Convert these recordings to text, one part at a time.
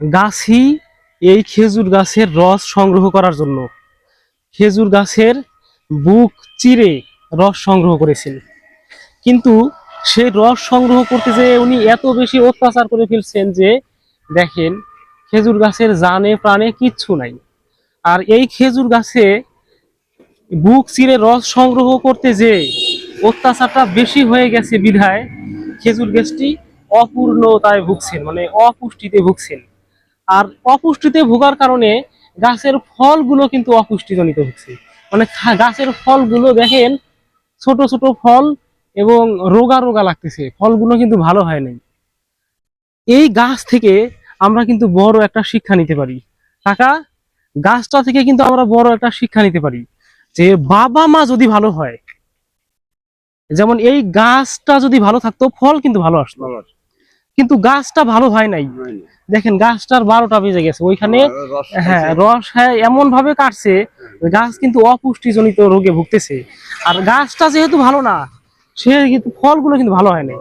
গাছই এই খেজুর গাছের রস সংগ্রহ করার জন্য খেজুর গাছের বুক চিরে রস সংগ্রহ করেছেন। কিন্তু সেই রস সংগ্রহ করতে যেয়ে উনি এত বেশি অত্যাচার করে ফেলছেন যে দেখেন খেজুর গাছের জানে প্রাণে কিচ্ছু নাই। আর এই খেজুর গাছে বুক চিরে রস সংগ্রহ করতে যে অত্যাচারটা বেশি হয়ে গেছে বিধায় খেজুর গাছটি অপূর্ণতায় ভুগছেন, মানে অপুষ্টিতে ভুগছেন। আর অপুষ্টিতে ভোগার কারণে গাছের ফলগুলো কিন্তু অপুষ্টিজনিত হচ্ছে। মানে গাছের ফলগুলো দেখেন ছোট ছোট ফল এবং রোগা রোগা লাগতেছে, ফলগুলো কিন্তু ভালো হয় নাই। এই গাছ থেকে আমরা কিন্তু বড় একটা শিক্ষা নিতে পারি কাকা। গাছটা থেকে কিন্তু আমরা বড় একটা শিক্ষা নিতে পারি যে বাবা মা যদি ভালো হয়, যেমন এই গাছটা যদি ভালো থাকতো ফল কিন্তু ভালো আসতো, কিন্তু গাছটা ভালো হয় নাই। দেখেন গাছটার 12টা বেজে গেছে ওইখানে। হ্যাঁ, রস হ্যাঁ এমন ভাবে কাটছে গাছ কিন্তু অপুষ্টিজনিত রোগে ভুগতেছে। আর গাছটা যেহেতু ভালো না, সে কিন্তু ফলগুলো কিন্তু ভালো হয় না।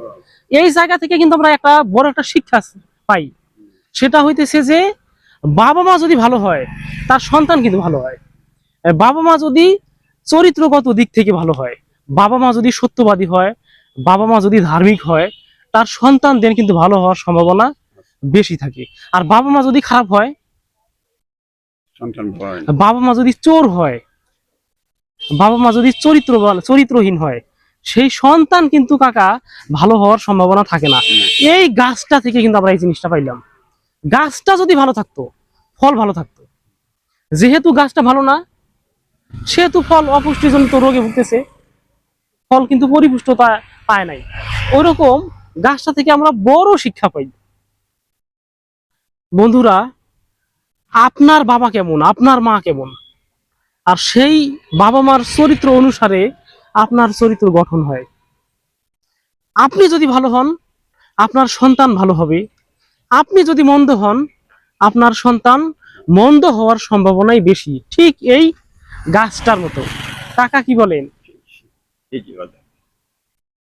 এই জায়গা থেকে কিন্তু আমরা একটা বড় একটা শিক্ষা পাই, সেটা হইতেছে যে বাবা মা যদি ভালো হয় তার সন্তান কিন্তু ভালো হয়। বাবা মা যদি চরিত্রগত দিক থেকে ভালো হয়, বাবা মা যদি সত্যবাদী হয়, বাবা মা যদি ধার্মিক হয়, তার সন্তানদের কিন্তু ভালো হওয়ার সম্ভাবনা বেশি থাকে। আর বাবা মা যদি খারাপ হয়, বাবা মা যদি চোর হয়, বাবা মা যদি চরিত্রহীন হয়, সেই সন্তান কিন্তু কাকা ভালো হওয়ার সম্ভাবনা থাকে না। এই গাছটা থেকে কিন্তু আমরা এই জিনিসটা পাইলাম। গাছটা যদি ভালো থাকতো ফল ভালো থাকতো, যেহেতু গাছটা ভালো না সেহেতু ফল অপুষ্টিজনিত রোগে ভুগতেছে, ফল কিন্তু পরিপুষ্টতা পায় নাই। ওইরকম গাছটা থেকে আমরা বড় শিক্ষা পাই। বন্ধুরা, আপনার বাবা কেমন, আপনার মা কেমন, আর সেই বাবা মার চরিত্র অনুসারে আপনার চরিত্র গঠন হয়। আপনি যদি ভালো হন আপনার সন্তান ভালো হবে, আপনি যদি মন্দ হন আপনার সন্তান মন্দ হওয়ার সম্ভাবনাই বেশি। ঠিক এই গাছটার মতো। কাকা কি বলেন?